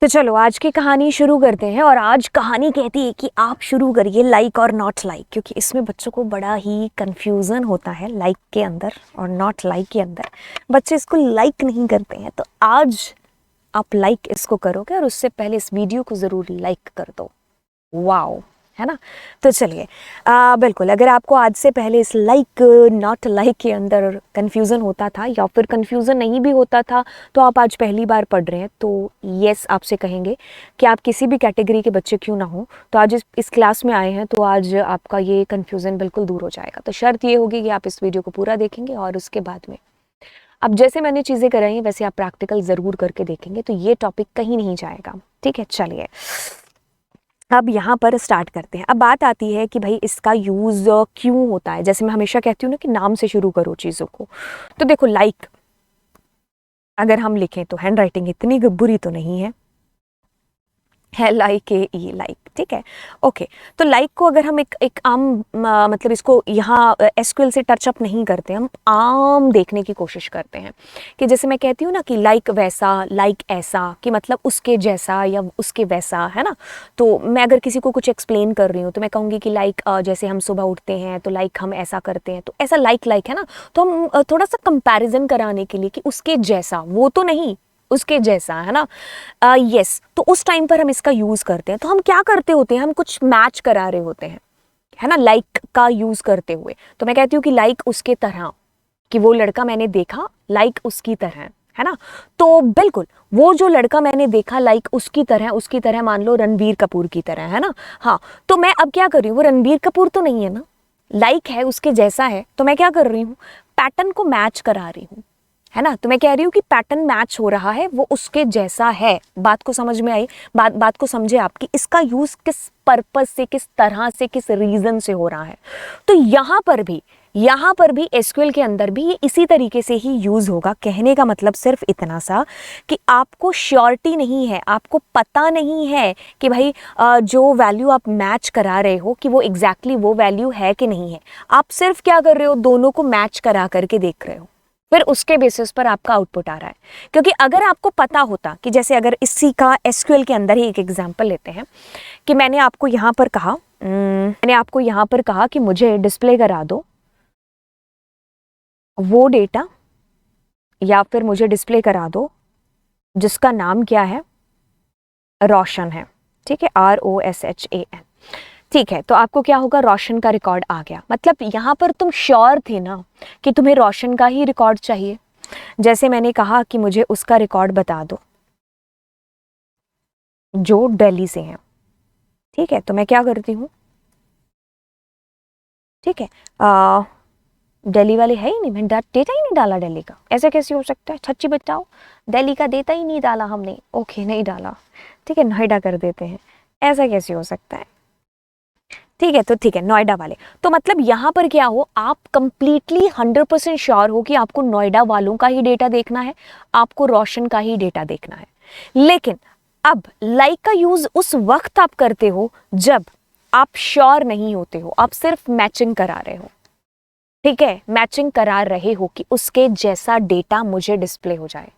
तो चलो आज की कहानी शुरू करते हैं। और आज कहानी कहती है कि आप शुरू करिए लाइक और नॉट लाइक, क्योंकि इसमें बच्चों को बड़ा ही कंफ्यूजन होता है लाइक के अंदर और नॉट लाइक के अंदर। बच्चे इसको लाइक नहीं करते हैं, तो आज आप लाइक इसको करोगे और उससे पहले इस वीडियो को ज़रूर लाइक कर दो। वाओ, है ना। तो चलिए, बिल्कुल, अगर आपको आज से पहले इस लाइक नॉट लाइक के अंदर कन्फ्यूज़न होता था या फिर कन्फ्यूज़न नहीं भी होता था, तो आप आज पहली बार पढ़ रहे हैं, तो येस आपसे कहेंगे कि आप किसी भी कैटेगरी के बच्चे क्यों ना हो, तो आज इस क्लास में आए हैं तो आज आपका ये कन्फ्यूज़न बिल्कुल दूर हो जाएगा। तो शर्त ये होगी कि आप इस वीडियो को पूरा देखेंगे और उसके बाद में अब जैसे मैंने चीज़ें कराई हैं वैसे आप प्रैक्टिकल ज़रूर करके देखेंगे, तो ये टॉपिक कहीं नहीं जाएगा। ठीक है, चलिए अब यहाँ पर स्टार्ट करते हैं। अब बात आती है कि भाई इसका यूज़ क्यों होता है। जैसे मैं हमेशा कहती हूँ ना कि नाम से शुरू करो चीज़ों को। तो देखो, लाइक अगर हम लिखें तो हैंड राइटिंग इतनी बुरी तो नहीं है लाइक ए लाइक, ठीक है, ओके। तो लाइक को अगर हम एक आम मतलब इसको यहाँ एसक्यूएल से टचअप नहीं करते, हम आम देखने की कोशिश करते हैं कि जैसे मैं कहती हूँ ना कि लाइक वैसा, लाइक ऐसा, कि मतलब उसके जैसा या उसके वैसा, है ना। तो मैं अगर किसी को कुछ एक्सप्लेन कर रही हूँ तो मैं कहूँगी कि लाइक जैसे हम सुबह उठते हैं तो लाइक हम ऐसा करते हैं, तो ऐसा लाइक है ना। तो हम थोड़ा सा कंपैरिजन कराने के लिए कि उसके जैसा, वो तो नहीं, उसके जैसा, है ना। यस, तो उस टाइम पर हम इसका यूज करते हैं। तो हम क्या करते होते हैं, हम कुछ मैच करा रहे होते हैं, है ना, लाइक का यूज करते हुए। तो मैं कहती हूँ कि लाइक उसके तरह, कि वो लड़का मैंने देखा लाइक उसकी तरह, है ना। तो बिल्कुल वो जो लड़का मैंने देखा लाइक उसकी तरह मान लो रणबीर कपूर की तरह, है ना। हाँ, तो मैं अब क्या कर रही हूँ, वो रणबीर कपूर तो नहीं है ना, लाइक है, उसके जैसा है, तो मैं क्या कर रही हूँ, पैटर्न को मैच करा रही हूँ, है ना। तो मैं कह रही हूँ कि पैटर्न मैच हो रहा है, वो उसके जैसा है। बात को समझ में आई, बात को समझे आप कि इसका यूज किस पर्पस से, किस तरह से, किस रीजन से हो रहा है। तो यहाँ पर भी एसक्यूएल के अंदर भी ये इसी तरीके से ही यूज होगा। कहने का मतलब सिर्फ इतना सा कि आपको श्योरिटी नहीं है, आपको पता नहीं है कि भाई जो वैल्यू आप मैच करा रहे हो कि वो एग्जैक्टली वो वैल्यू है कि नहीं है। आप सिर्फ क्या कर रहे हो, दोनों को मैच करा करके देख रहे हो, फिर उसके बेसिस पर आपका आउटपुट आ रहा है। क्योंकि अगर आपको पता होता कि जैसे अगर इसी का एसक्यूएल के अंदर ही एक एग्जांपल लेते हैं कि मैंने आपको यहाँ पर कहा कि मुझे डिस्प्ले करा दो वो डेटा, या फिर मुझे डिस्प्ले करा दो जिसका नाम क्या है, रोशन है, ठीक है, ROSHAN, ठीक है। तो आपको क्या होगा, रोशन का रिकॉर्ड आ गया। मतलब यहां पर तुम श्योर थे ना कि तुम्हें रोशन का ही रिकॉर्ड चाहिए। जैसे मैंने कहा कि मुझे उसका रिकॉर्ड बता दो जो दिल्ली से है, ठीक है। तो मैं क्या करती हूँ, ठीक है, दिल्ली वाले है ही नहीं, मैंने डेटा ही नहीं डाला दिल्ली का। ऐसा कैसे हो सकता है, सच्ची बताओ, दिल्ली का डेटा ही नहीं डाला हमने। ओके, नहीं डाला, ठीक है, नोएडा कर देते हैं। ऐसा कैसे हो सकता है, ठीक है। तो ठीक है, नोएडा वाले। तो मतलब यहां पर क्या हो, आप कंप्लीटली 100% श्योर हो कि आपको नोएडा वालों का ही डेटा देखना है, आपको रोशन का ही डेटा देखना है। लेकिन अब लाइक का यूज उस वक्त आप करते हो जब आप श्योर नहीं होते हो, आप सिर्फ मैचिंग करा रहे हो, ठीक है, मैचिंग करा रहे हो कि उसके जैसा डेटा मुझे डिस्प्ले हो जाए।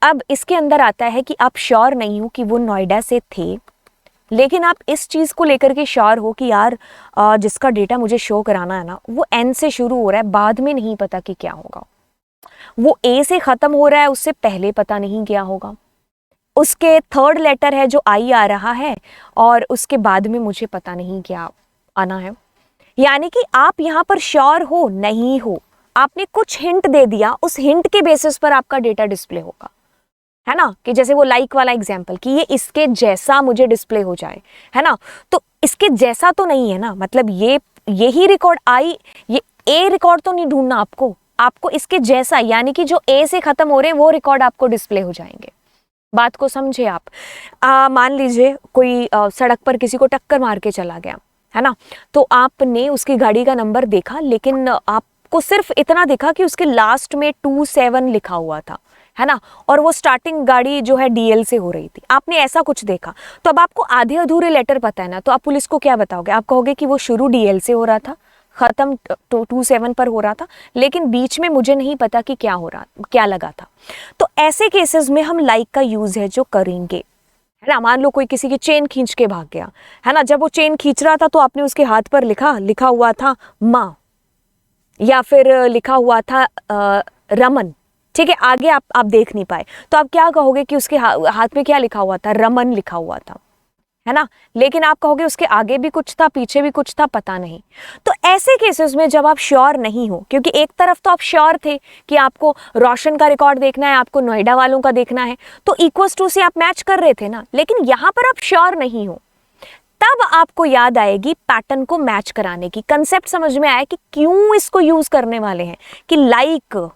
अब इसके अंदर आता है कि आप श्योर नहीं हो कि वो नोएडा से थे, लेकिन आप इस चीज को लेकर के श्योर हो कि यार जिसका डेटा मुझे शो कराना है ना वो N से शुरू हो रहा है, बाद में नहीं पता कि क्या होगा। वो A से खत्म हो रहा है, उससे पहले पता नहीं क्या होगा। उसके थर्ड लेटर है जो I आ रहा है, और उसके बाद में मुझे पता नहीं क्या आना है। यानी कि आप यहां पर श्योर हो नहीं हो, आपने कुछ हिंट दे दिया, उस हिंट के बेसिस पर आपका डेटा डिस्प्ले होगा, है ना। कि जैसे वो लाइक वाला एग्जाम्पल कि ये इसके जैसा मुझे डिस्प्ले हो जाए, है ना। तो इसके जैसा तो नहीं है ना, मतलब यही रिकॉर्ड आई, ये ए रिकॉर्ड तो नहीं ढूंढना आपको इसके जैसा, यानी कि जो ए से खत्म हो रहे हैं वो रिकॉर्ड आपको डिस्प्ले हो जाएंगे। बात को समझे आप। मान लीजिए कोई सड़क पर किसी को टक्कर मार के चला गया, है ना। तो आपने उसकी गाड़ी का नंबर देखा, लेकिन आपको सिर्फ इतना देखा कि उसके लास्ट में 27 लिखा हुआ था, है ना, और वो स्टार्टिंग गाड़ी जो है DL से हो रही थी। आपने ऐसा कुछ देखा, तो अब आपको आधे अधूरे लेटर पता है ना, तो आप पुलिस को क्या बताओगे, आप कहोगे कि वो शुरू DL से हो रहा था, खत्म 27 पर हो रहा था, लेकिन बीच में मुझे नहीं पता कि क्या लगा था। तो ऐसे केसेस में हम लाइक का यूज है जो करेंगे, है ना। मान लो कोई किसी की चेन खींच के भाग गया, है ना, जब वो चेन खींच रहा था तो आपने उसके हाथ पर लिखा हुआ था माँ, या फिर लिखा हुआ था रमन, ठीक है, आगे आप देख नहीं पाए, तो आप क्या कहोगे कि उसके हाथ में क्या लिखा हुआ था, रमन लिखा हुआ था, है ना। लेकिन आप कहोगे उसके आगे भी कुछ था, पीछे भी कुछ था, पता नहीं। तो ऐसे केसेस में जब आप श्योर नहीं हो, क्योंकि एक तरफ तो आप श्योर थे कि आपको रोशन का रिकॉर्ड देखना है, आपको नोएडा वालों का देखना है, तो इक्वल्स टू से आप मैच कर रहे थे ना, लेकिन यहां पर आप श्योर नहीं हो, तब आपको याद आएगी पैटर्न को मैच कराने की। कंसेप्ट समझ में आया कि क्यों इसको यूज करने वाले हैं, कि लाइक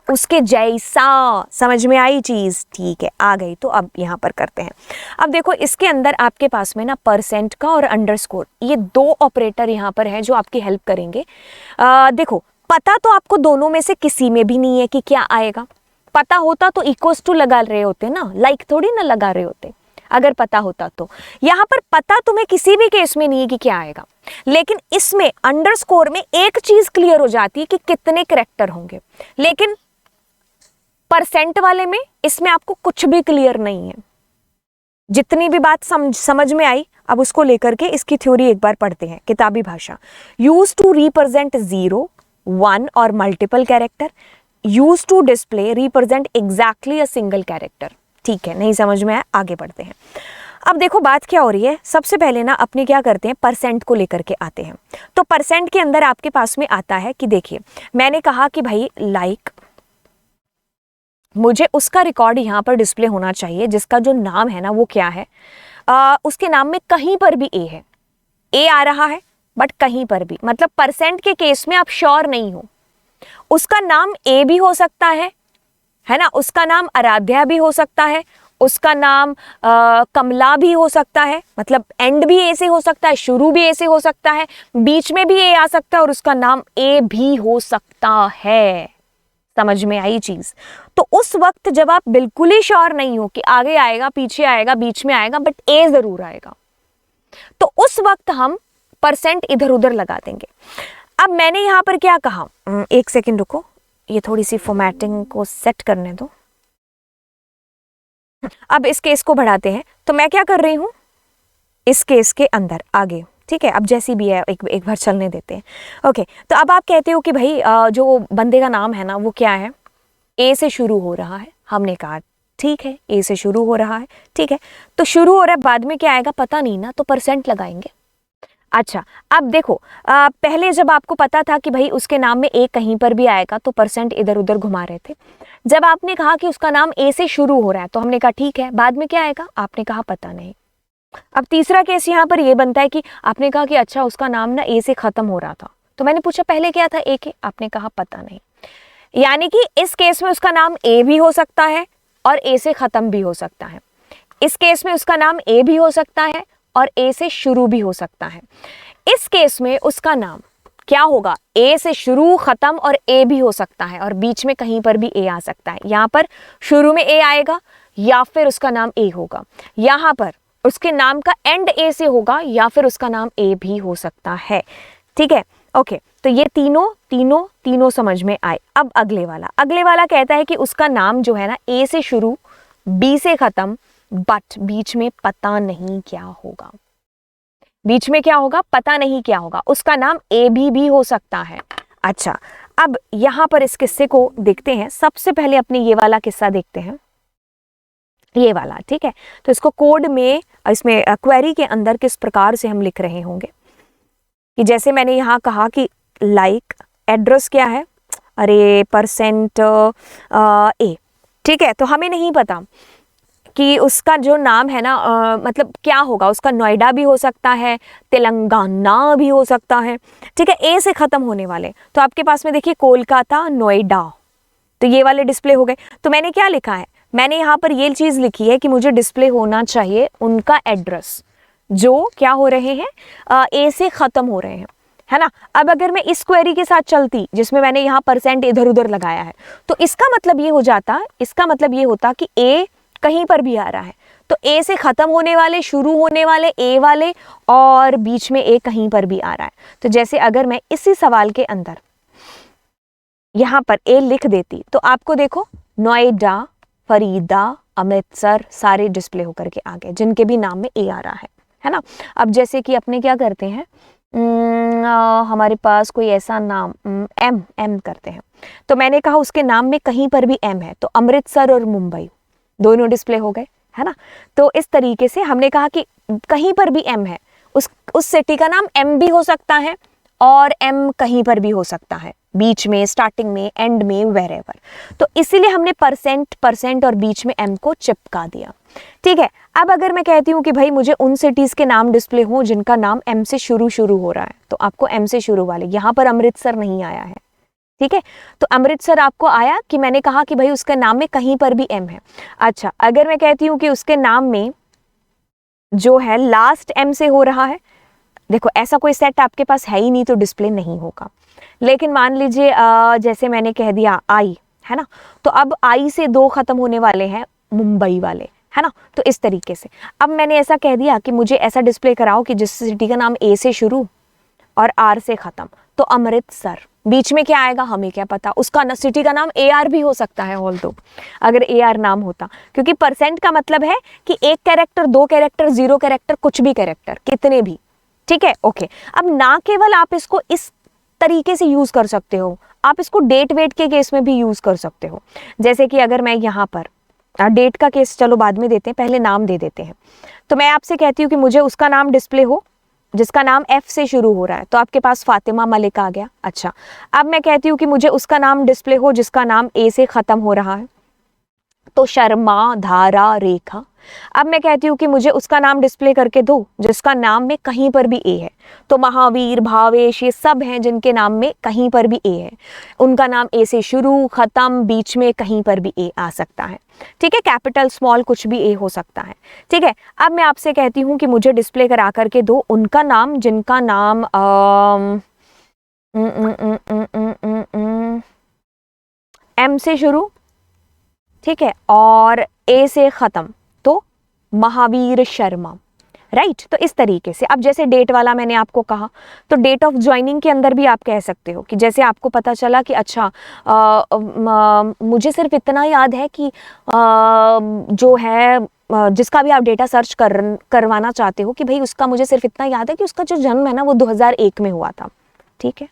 उसके जैसा। समझ में आई चीज, ठीक है, आ गई। तो अब यहां पर करते हैं। अब देखो इसके अंदर आपके पास में ना परसेंट का और अंडरस्कोर, ये दो ऑपरेटर यहां पर हैं जो आपकी हेल्प करेंगे। देखो पता तो आपको दोनों में से किसी में भी नहीं है कि क्या आएगा। पता होता तो इक्वल्स टू लगा रहे होते ना, लाइक थोड़ी ना लगा रहे होते अगर पता होता तो। यहां पर पता तुम्हें किसी भी केस में नहीं है कि क्या आएगा, लेकिन इसमें अंडरस्कोर में एक चीज क्लियर हो जाती है कि कितने कैरेक्टर होंगे, लेकिन परसेंट वाले में इसमें आपको कुछ भी क्लियर नहीं है। जितनी भी बात समझ में आई, अब उसको लेकर के इसकी थ्योरी एक बार पढ़ते हैं। किताबी भाषा, यूज टू रिप्रेजेंट 0, 1 और multiple character, use to display represent exactly a single character. ठीक है, नहीं समझ में आया, आगे बढ़ते हैं। अब देखो बात क्या हो रही है, सबसे पहले ना अपने क्या करते हैं, परसेंट को लेकर के आते हैं। तो परसेंट के अंदर आपके पास में आता है कि देखिए मैंने कहा कि भाई लाइक मुझे उसका रिकॉर्ड यहाँ पर डिस्प्ले होना चाहिए जिसका जो नाम है ना वो क्या है, उसके नाम में कहीं पर भी ए है, ए आ रहा है बट कहीं पर भी, मतलब परसेंट के केस में आप श्योर नहीं हो। उसका नाम ए भी हो सकता है ना, उसका नाम आराध्या भी हो सकता है, उसका नाम कमला भी हो सकता है, मतलब एंड भी ए से हो सकता है, शुरू भी ए से हो सकता है, बीच में भी ए आ सकता है और उसका नाम ए भी हो सकता है। समझ में आई चीज। तो उस वक्त जब आप बिल्कुल ही श्योर नहीं हो कि आगे आएगा, पीछे आएगा, बीच में आएगा, बट ए जरूर आएगा, तो उस वक्त हम परसेंट इधर उधर लगा देंगे। अब मैंने यहां पर क्या कहा, एक सेकंड रुको, ये थोड़ी सी फॉर्मेटिंग को सेट करने दो। अब इस केस को बढ़ाते हैं। तो मैं क्या कर रही हूं, इस केस के अंदर आगे, ठीक है, अब जैसी भी है एक बार चलने देते हैं। ओके, तो अब आप कहते हो कि भाई जो बंदे का नाम है ना वो क्या है, ए से शुरू हो रहा है। हमने कहा ठीक है, ए से शुरू हो रहा है, ठीक है, तो शुरू हो रहा है, बाद में क्या आएगा पता नहीं ना, तो परसेंट लगाएंगे। अच्छा, अब देखो पहले जब आपको पता था कि भाई उसके नाम में ए कहीं पर भी आएगा तो परसेंट इधर उधर घुमा रहे थे। जब आपने कहा कि उसका नाम ए से शुरू हो रहा है तो हमने कहा ठीक है, बाद में क्या आएगा, आपने कहा पता नहीं। अब तीसरा केस यहाँ पर ये बनता है कि आपने कहा कि अच्छा उसका नाम ना ए से खत्म हो रहा था, तो मैंने पूछा पहले क्या था, ए के, आपने कहा पता नहीं। यानी कि इस केस में उसका नाम ए भी हो सकता है और ए से खत्म भी हो सकता है। इस केस में उसका नाम ए भी हो सकता है और ए से शुरू भी हो सकता है। इस केस में उसका नाम क्या होगा, ए से शुरू, खत्म और ए भी हो सकता है, और बीच में कहीं पर भी ए आ सकता है। यहां पर शुरू में ए आएगा या फिर उसका नाम ए होगा, यहां पर उसके नाम का एंड ए से होगा या फिर उसका नाम ए भी हो सकता है। ठीक है, ओके, तो ये तीनों समझ में आए। अब अगले वाला कहता है कि उसका नाम जो है ना ए से शुरू, बी से खत्म, बट बीच में पता नहीं क्या होगा। बीच में क्या होगा, पता नहीं क्या होगा, उसका नाम ए भी हो सकता है। अच्छा, अब यहां पर इस किस्से को देखते हैं। सबसे पहले अपने ये वाला किस्सा देखते हैं, ये वाला, ठीक है। तो इसको कोड में, इसमें क्वेरी के अंदर किस प्रकार से हम लिख रहे होंगे कि जैसे मैंने यहां कहा कि लाइक एड्रेस क्या है, अरे परसेंट ए, ठीक है। तो हमें नहीं पता कि उसका जो नाम है ना मतलब क्या होगा, उसका नोएडा भी हो सकता है, तेलंगाना भी हो सकता है, ठीक है, ए से खत्म होने वाले। तो आपके पास में देखिए कोलकाता, नोएडा, तो ये वाले डिस्प्ले हो गए। तो मैंने क्या लिखा है, मैंने यहाँ पर ये चीज लिखी है कि मुझे डिस्प्ले होना चाहिए उनका एड्रेस जो क्या हो रहे हैं, ए से खत्म हो रहे हैं, है ना। अब अगर मैं इस क्वेरी के साथ चलती जिसमें मैंने यहाँ परसेंट इधर उधर लगाया है, तो इसका मतलब ये हो जाता, इसका मतलब ये होता कि ए कहीं पर भी आ रहा है, तो ए से खत्म होने वाले, शुरू होने वाले ए वाले, और बीच में ए कहीं पर भी आ रहा है। तो जैसे अगर मैं इसी सवाल के अंदर यहां पर ए लिख देती तो आपको देखो नोएडा, फरीदाबाद, अमृतसर सारे डिस्प्ले होकर के आ गए जिनके भी नाम में ए आ रहा है ना। अब जैसे कि अपने क्या करते हैं, हमारे पास कोई ऐसा नाम एम करते हैं, तो मैंने कहा उसके नाम में कहीं पर भी एम है तो अमृतसर और मुंबई दोनों डिस्प्ले हो गए, है ना। तो इस तरीके से हमने कहा कि कहीं पर भी एम है, उस सिटी का नाम एम भी हो सकता है और एम कहीं पर भी हो सकता है, बीच में, स्टार्टिंग में, एंड में, वेरेवर। तो इसीलिए हमने परसेंट और बीच में एम को चिपका दिया। ठीक है, अब अगर मैं कहती हूँ कि भाई मुझे उन सिटीज के नाम डिस्प्ले हो जिनका नाम एम से शुरू हो रहा है, तो आपको एम से शुरू वाले, यहाँ पर अमृतसर नहीं आया है, ठीक है। तो अमृतसर आपको आया कि मैंने कहा कि भाई उसके नाम में कहीं पर भी एम है। अच्छा, अगर मैं कहती हूँ कि उसके नाम में जो है लास्ट एम से हो रहा है, देखो ऐसा कोई सेट आपके पास है ही नहीं तो डिस्प्ले नहीं होगा। लेकिन मान लीजिए जैसे मैंने कह दिया आई, है ना, तो अब आई से 2 खत्म होने वाले हैं मुंबई वाले, है ना। तो इस तरीके से अब मैंने ऐसा कह दिया कि मुझे ऐसा डिस्प्ले कराओ कि जिस सिटी का नाम ए से शुरू और आर से खत्म, तो अमृतसर, बीच में क्या आएगा हमें क्या पता, उसका सिटी का नाम ए आर भी हो सकता है, ऑल दो अगर ए आर नाम होता, क्योंकि परसेंट का मतलब है कि 1 कैरेक्टर, 2 कैरेक्टर, 0 कैरेक्टर, कुछ भी कैरेक्टर, कितने भी, ठीक है। ओके, अब ना केवल आप इसको इस तरीके से यूज कर सकते हो, आप इसको डेट वेट के केस में भी यूज कर सकते हो। जैसे कि अगर मैं यहाँ पर डेट का केस चलो बाद में देते हैं, पहले नाम दे देते हैं। तो मैं आपसे कहती हूँ कि मुझे उसका नाम डिस्प्ले हो जिसका नाम एफ से शुरू हो रहा है, तो आपके पास फातिमा मलिक आ गया। अच्छा, अब मैं कहती हूँ कि मुझे उसका नाम डिस्प्ले हो जिसका नाम ए से खत्म हो रहा है, तो शर्मा, धारा, रेखा। अब मैं कहती हूँ कि मुझे उसका नाम डिस्प्ले करके दो जिसका नाम में कहीं पर भी ए है, तो महावीर, भावेश, ये सब हैं जिनके नाम में कहीं पर भी ए है, उनका नाम ए से शुरू, खत्म, बीच में कहीं पर भी ए आ सकता है, ठीक है। कैपिटल, स्मॉल, कुछ भी ए हो सकता है, ठीक है। अब मैं आपसे कहती हूँ कि मुझे डिस्प्ले करा करके दो उनका नाम जिनका नाम एम से शुरू, ठीक है, और ए से खत्म, तो महावीर शर्मा, राइट। तो इस तरीके से अब जैसे डेट वाला मैंने आपको कहा, तो डेट ऑफ ज्वाइनिंग के अंदर भी आप कह सकते हो कि जैसे आपको पता चला कि अच्छा मुझे सिर्फ इतना याद है कि जो है जिसका भी आप डेटा सर्च करवाना चाहते हो कि भाई उसका मुझे सिर्फ इतना याद है कि उसका जो जन्म है ना वो 2001 में हुआ था, ठीक है,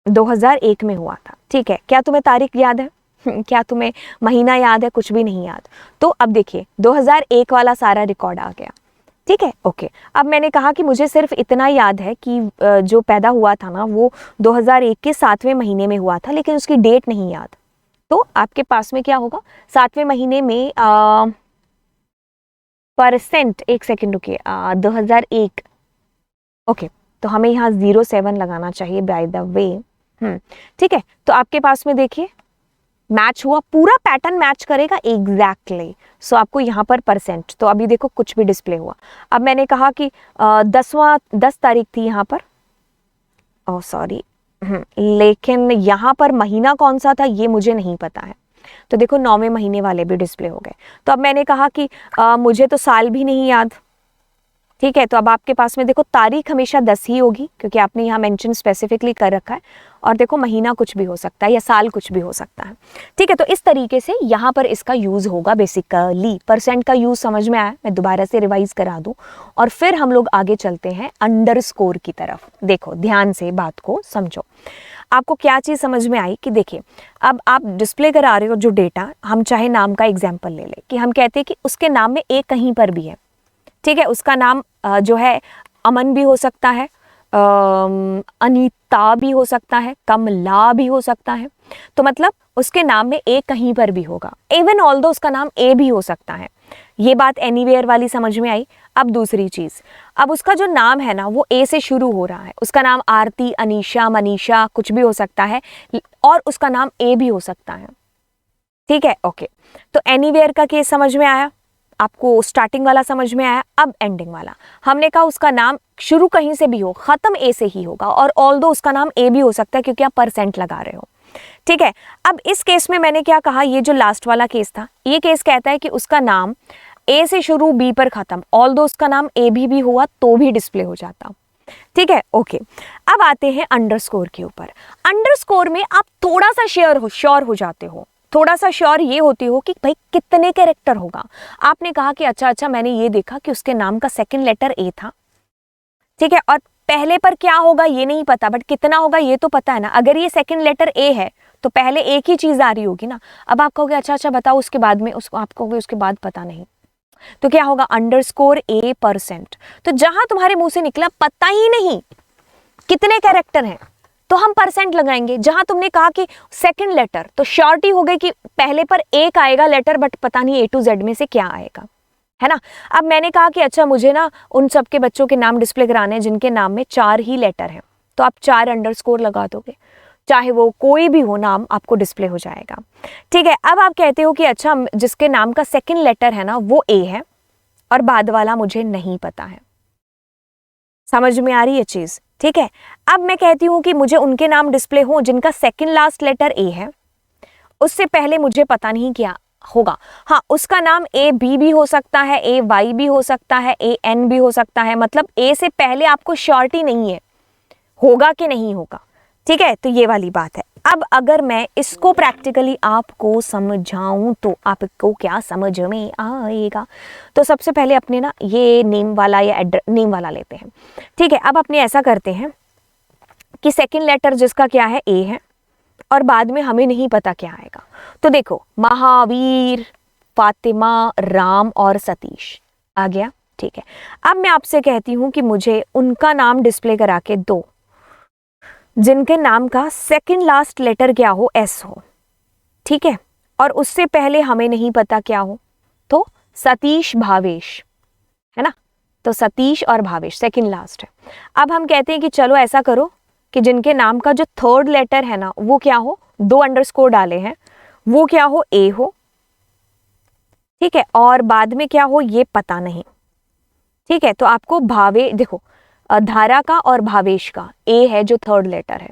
2001 में हुआ था, ठीक है। क्या तुम्हें तारीख याद है? क्या तुम्हें महीना याद है? कुछ भी नहीं याद। तो अब देखिए 2001 वाला सारा रिकॉर्ड आ गया, ठीक है, ओके। अब मैंने कहा कि मुझे सिर्फ इतना याद है कि जो पैदा हुआ था ना वो 2001 के 7वें महीने में हुआ था, लेकिन उसकी डेट नहीं याद। तो आपके पास में क्या होगा, 7वें महीने में परसेंट, एक सेकेंड रुकिए, 2001, ओके, तो हमें यहाँ 07 लगाना चाहिए बाय द वे, ठीक है। तो आपके पास में देखिए मैच हुआ, पूरा पैटर्न मैच करेगा एग्जैक्टली, सो आपको यहाँ पर परसेंट, तो अभी देखो कुछ भी डिस्प्ले हुआ। अब मैंने कहा कि 10 तारीख थी यहाँ पर, ओह सॉरी, लेकिन यहाँ पर महीना कौन सा था ये मुझे नहीं पता है, तो देखो 9वें महीने वाले भी डिस्प्ले हो गए। तो अब मैंने कहा कि मुझे तो साल भी नहीं याद, ठीक है, तो अब आपके पास में देखो तारीख हमेशा 10 ही होगी क्योंकि आपने यहाँ मेंशन स्पेसिफिकली कर रखा है, और देखो महीना कुछ भी हो सकता है या साल कुछ भी हो सकता है, ठीक है। तो इस तरीके से यहाँ पर इसका यूज होगा बेसिकली। परसेंट का यूज समझ में आया, मैं दोबारा से रिवाइज करा दूं और फिर हम लोग आगे चलते हैं अंडरस्कोर की तरफ। देखो ध्यान से बात को समझो, आपको क्या चीज़ समझ में आई कि देखिए अब आप डिस्प्ले करा रहे हो जो डेटा, हम चाहे नाम का एग्जाम्पल ले लें कि हम कहते हैं कि उसके नाम में एक कहीं पर भी है, ठीक है, उसका नाम जो है अमन भी हो सकता है, अनीता भी हो सकता है, कमला भी हो सकता है, तो मतलब उसके नाम में ए कहीं पर भी होगा, इवन ऑल्दो उसका नाम ए भी हो सकता है। ये बात एनीवेयर वाली समझ में आई। अब दूसरी चीज, अब उसका जो नाम है ना वो ए से शुरू हो रहा है, उसका नाम आरती, अनीशा, मनीषा कुछ भी हो सकता है, और उसका नाम ए भी हो सकता है, ठीक है, ओके। तो एनीवेयर का केस समझ में आया आपको, स्टार्टिंग वाला समझ में आया। अब एंडिंग वाला, हमने कहा उसका नाम शुरू कहीं से भी हो, खत्म ए से ही होगा, और ऑल्दो उसका नाम ए भी हो सकता है क्योंकि आप परसेंट लगा रहे हो, ठीक है। अब इस केस में मैंने क्या कहा, ये जो लास्ट वाला केस था, ये केस कहता है कि उसका नाम ए से शुरू बी पर खत्म, ऑल्दो उसका नाम ए भी हुआ तो भी डिस्प्ले हो जाता, ठीक है, ओके। अब आते हैं अंडरस्कोर के ऊपर। अंडरस्कोर में आप थोड़ा सा श्योर हो जाते हो थोड़ा सा श्योर ये होती हो कि भाई कितने कैरेक्टर होगा। आपने कहा कि अच्छा मैंने ये देखा कि उसके नाम का सेकंड लेटर ए था, ठीक है, और पहले पर क्या होगा ये नहीं पता, बट कितना होगा ये तो पता है ना। अगर ये सेकंड लेटर ए है तो पहले एक ही चीज आ रही होगी ना। अब आप कहोगे अच्छा बताओ उसके बाद में, उसको आप कहोगे उसके बाद पता नहीं, तो क्या होगा, _a%। तो जहां तुम्हारे मुंह से निकला पता ही नहीं कितने कैरेक्टर हैं, तो हम परसेंट लगाएंगे। जहां तुमने कहा कि सेकंड लेटर, तो श्योरिटी हो गई कि पहले पर एक आएगा लेटर, बट पता नहीं A to Z में से क्या आएगा, है ना। अब मैंने कहा कि अच्छा मुझे ना उन सबके बच्चों के नाम डिस्प्ले कराने हैं जिनके नाम में 4 ही लेटर हैं, तो आप 4 अंडरस्कोर लगा दोगे, चाहे वो कोई भी हो नाम आपको डिस्प्ले हो जाएगा, ठीक है। अब आप कहते हो कि अच्छा जिसके नाम का सेकंड लेटर है ना वो A है और बाद वाला मुझे नहीं पता है। समझ में आ रही है चीज, ठीक है। अब मैं कहती हूं कि मुझे उनके नाम डिस्प्ले हो जिनका सेकंड लास्ट लेटर A है, उससे पहले मुझे पता नहीं क्या होगा। हाँ, उसका नाम AB भी हो सकता है, AY भी हो सकता है, AN भी हो सकता है, मतलब A से पहले आपको श्योरिटी नहीं है होगा कि नहीं होगा, ठीक है। तो ये वाली बात है। अब अगर मैं इसको प्रैक्टिकली आपको समझाऊं तो आपको क्या समझ में आएगा। तो सबसे पहले अपने ना ये नेम वाला या नेम वाला लेते हैं, ठीक है। अब अपने ऐसा करते हैं कि सेकंड लेटर जिसका क्या है A है और बाद में हमें नहीं पता क्या आएगा। तो देखो महावीर, फातिमा, राम और सतीश आ गया, ठीक है। अब मैं आपसे कहती हूं कि मुझे उनका नाम डिस्प्ले करा के दो जिनके नाम का सेकंड लास्ट लेटर क्या हो, S हो, ठीक है, और उससे पहले हमें नहीं पता क्या हो, तो सतीश भावेश, है ना। तो सतीश और भावेश सेकंड लास्ट है। अब हम कहते हैं कि चलो ऐसा करो कि जिनके नाम का जो थर्ड लेटर है ना वो क्या हो, 2 अंडरस्कोर डाले हैं, वो क्या हो, A हो, ठीक है, और बाद में क्या हो ये पता नहीं, ठीक है। तो आपको भावे देखो धारा का और भावेश का A है जो थर्ड लेटर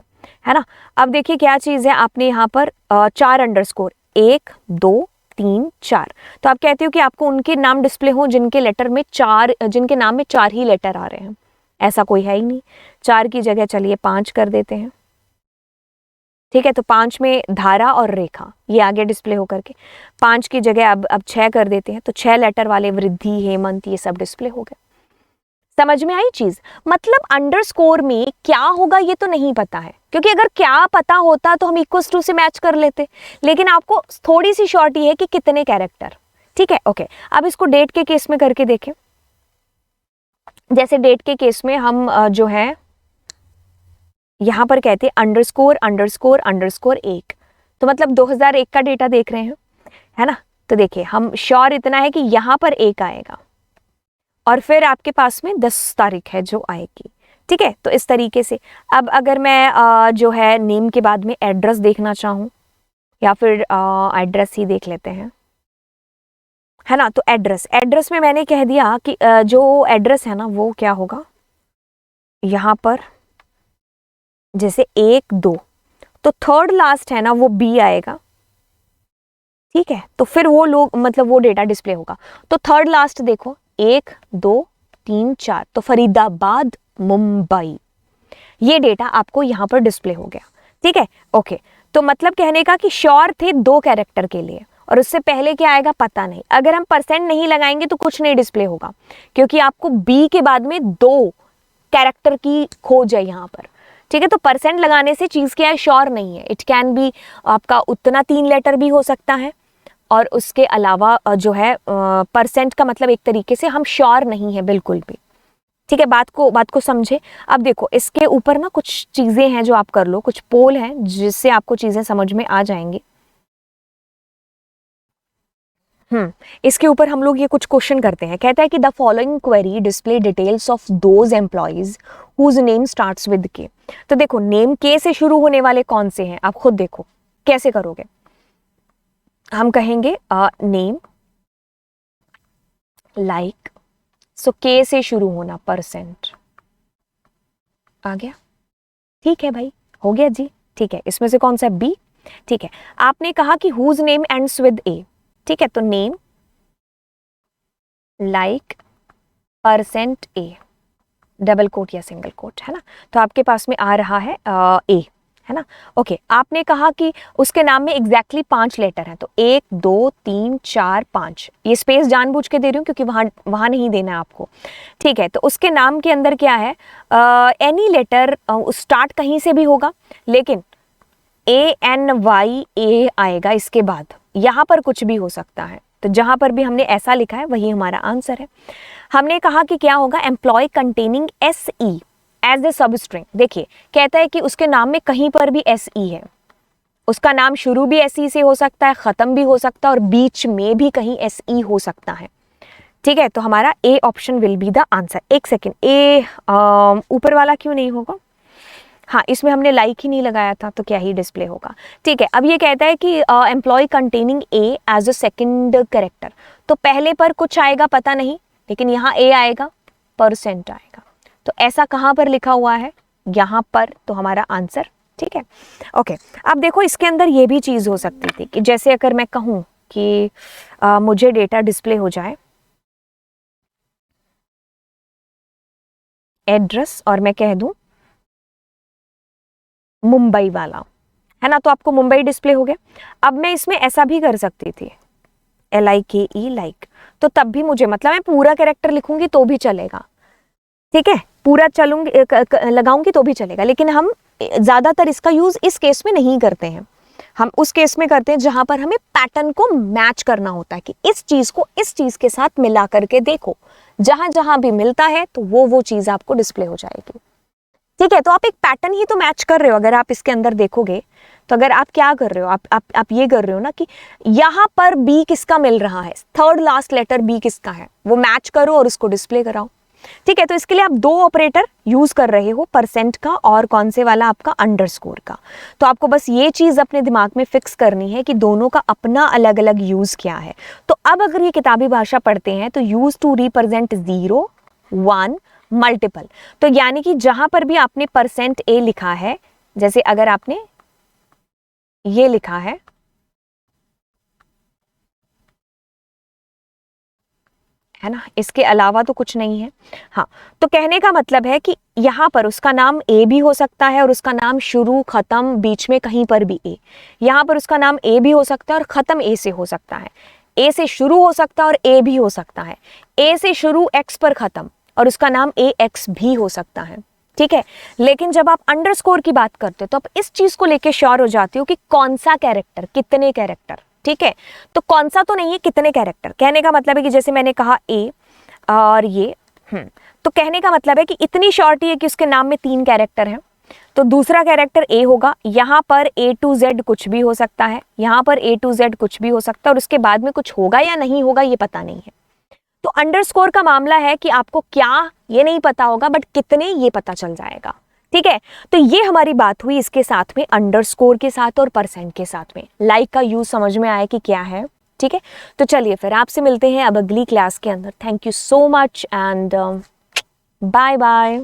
है ना। अब देखिए क्या चीज है, आपने यहाँ पर 4 अंडरस्कोर 1 2 3 4, तो आप कहते हो कि आपको उनके नाम डिस्प्ले हो जिनके लेटर में 4, जिनके नाम में 4 ही लेटर आ रहे हैं। ऐसा कोई है ही नहीं, 4 की जगह चलिए 5 कर देते हैं, ठीक है। तो 5 में धारा और रेखा ये आगे डिस्प्ले होकर के, 5 की जगह अब 6 कर देते हैं, तो 6 लेटर वाले वृद्धि, हेमंत ये सब डिस्प्ले हो गए। समझ में आई चीज। मतलब अंडरस्कोर में क्या होगा ये तो नहीं पता है, क्योंकि अगर क्या पता होता तो हम इक्वल्स टू से मैच कर लेते, लेकिन आपको थोड़ी सी शॉर्टी है कि कितने कैरेक्टर, ठीक है। ओके, अब इसको डेट के केस में करके देखें। जैसे डेट के केस में हम जो है यहां पर कहते हैं अंडरस्कोर अंडरस्कोर अंडरस्कोर 1, तो मतलब 2001 का डेटा देख रहे हैं, है ना। तो देखिए हम श्योर इतना है कि यहां पर 1 आएगा और फिर आपके पास में 10 तारीख है जो आएगी, ठीक है। तो इस तरीके से अब अगर मैं जो है नेम के बाद में एड्रेस देखना चाहूँ, या फिर एड्रेस ही देख लेते हैं, है ना। तो एड्रेस में मैंने कह दिया कि जो एड्रेस है ना वो क्या होगा, यहाँ पर जैसे 1 2, तो थर्ड लास्ट है ना वो B आएगा, ठीक है। तो फिर वो लोग मतलब वो डेटा डिस्प्ले होगा। तो थर्ड लास्ट देखो 1 2 3 4, तो फरीदाबाद मुंबई, ये डेटा आपको यहां पर डिस्प्ले हो गया, ठीक है। ओके, तो मतलब कहने का कि श्योर थे 2 कैरेक्टर के लिए, और उससे पहले क्या आएगा पता नहीं। अगर हम परसेंट नहीं लगाएंगे तो कुछ नहीं डिस्प्ले होगा, क्योंकि आपको B के बाद में 2 कैरेक्टर की खोज है यहाँ पर, ठीक है। तो परसेंट लगाने से चीज क्या है, श्योर नहीं है। इट कैन बी आपका उतना 3 लेटर भी हो सकता है, और उसके अलावा जो है परसेंट का मतलब एक तरीके से हम श्योर नहीं है बिल्कुल भी, ठीक है। बात को समझे। अब देखो इसके ऊपर ना कुछ चीजें हैं जो आप कर लो, कुछ पोल हैं जिससे आपको चीजें समझ में आ जाएंगी। इसके ऊपर हम लोग ये कुछ क्वेश्चन करते हैं। कहता है कि the following query display details of those employees whose name starts with K. तो देखो नेम के से शुरू होने वाले कौन से हैं, आप खुद देखो कैसे करोगे। हम कहेंगे नेम लाइक, सो के से शुरू होना, परसेंट आ गया, ठीक है भाई, हो गया जी, ठीक है। इसमें से कौन सा बी, ठीक है। आपने कहा कि whose name ends with A, ठीक है। तो name like percent A, double quote या सिंगल कोट, है ना। तो आपके पास में आ रहा है ए, है ना। ओके, आपने कहा कि उसके नाम में एग्जैक्टली 5 लेटर हैं, तो 1 2 3 4 5, ये स्पेस जानबूझ के दे रही हूँ क्योंकि वहाँ नहीं देना है आपको, ठीक है। तो उसके नाम के अंदर क्या है, एनी लेटर स्टार्ट कहीं से भी होगा, लेकिन ANYA आएगा इसके बाद, यहाँ पर कुछ भी हो सकता है। तो जहाँ पर भी हमने ऐसा लिखा है वही हमारा आंसर है। हमने कहा कि क्या होगा, employee containing SE as a sub string. देखिए कहता है कि उसके नाम में कहीं पर भी SE है, उसका नाम शुरू भी SE से हो सकता है, खत्म भी हो सकता है, और बीच में भी कहीं SE हो सकता है, ठीक है। तो हमारा A option will be the answer. एक सेकेंड, A ऊपर वाला क्यों नहीं होगा, हाँ इसमें हमने लाइक ही नहीं लगाया था, तो क्या ही डिस्प्ले होगा, ठीक है। अब ये कहता है कि employee containing A as a second character, तो पहले पर कुछ आएगा पता नहीं, लेकिन यहाँ A आएगा, परसेंट आएगा, तो ऐसा कहाँ पर लिखा हुआ है, यहाँ पर, तो हमारा आंसर, ठीक है। ओके, अब देखो इसके अंदर ये भी चीज़ हो सकती थी कि जैसे अगर मैं कहूँ कि मुझे डेटा डिस्प्ले हो जाए एड्रेस, और मैं कह दूँ मुंबई वाला, है ना, तो आपको मुंबई डिस्प्ले हो गया। अब मैं इसमें ऐसा भी कर सकती थी, LIKE लाइक, तो तब भी मुझे, मतलब मैं पूरा कैरेक्टर लिखूंगी तो भी चलेगा, ठीक है, पूरा चलूंगी लगाऊंगी तो भी चलेगा, लेकिन हम ज्यादातर इसका यूज इस केस में नहीं करते हैं। हम उस केस में करते हैं जहां पर हमें पैटर्न को मैच करना होता है कि इस चीज को इस चीज के साथ मिला करके देखो, जहां जहां भी मिलता है तो वो चीज आपको डिस्प्ले हो जाएगी, ठीक है। तो आप एक पैटर्न ही तो मैच कर रहे हो। अगर आप इसके अंदर देखोगे तो अगर आप क्या कर रहे हो, आप ये कर रहे हो ना कि यहाँ पर B किसका मिल रहा है, थर्ड लास्ट लेटर B किसका है, वो मैच करो और उसको डिस्प्ले कराओ, ठीक है। तो इसके लिए आप 2 ऑपरेटर यूज कर रहे हो, परसेंट का और कौन से वाला आपका अंडरस्कोर का। तो आपको बस ये चीज अपने दिमाग में फिक्स करनी है कि दोनों का अपना अलग अलग यूज क्या है। तो अब अगर ये किताबी भाषा पढ़ते हैं तो यूज टू रिप्रेजेंट 0 1 मल्टीपल, तो यानी कि जहां पर भी आपने %A लिखा है, जैसे अगर आपने ये लिखा है ना, इसके अलावा तो कुछ नहीं है, हाँ। तो कहने का मतलब है कि यहाँ पर उसका नाम A भी हो सकता है और उसका नाम शुरू खत्म बीच में कहीं पर भी A, यहाँ पर उसका नाम A भी हो सकता है और खत्म A से हो सकता है, A से शुरू हो सकता है और A भी हो सकता है, A से शुरू X पर खत्म और उसका नाम AX भी हो सकता है, ठीक है। लेकिन जब आप अंडरस्कोर की बात करते हो तो आप इस चीज को लेके श्योर हो जाते हो कि कौन सा कैरेक्टर, कितने कैरेक्टर, ठीक है। तो कौन सा तो नहीं है, कितने कैरेक्टर। कहने का मतलब है कि जैसे मैंने कहा A और ये तो कहने का मतलब है कि इतनी शॉर्टी है कि उसके नाम में 3 कैरेक्टर हैं, तो दूसरा कैरेक्टर A होगा। यहाँ पर A to Z कुछ भी हो सकता है, यहाँ पर A to Z कुछ भी हो सकता है, और उसके बाद में कुछ होगा या नहीं होगा ये पता नहीं है। तो अंडरस्कोर का मामला है कि आपको क्या ये नहीं पता होगा, बट कितने ये पता चल जाएगा, ठीक है। तो ये हमारी बात हुई इसके साथ में, अंडरस्कोर के साथ और परसेंट के साथ में। लाइक का यूज समझ में आया कि क्या है, ठीक है। तो चलिए फिर आपसे मिलते हैं अब अगली क्लास के अंदर। Thank you so much and bye bye.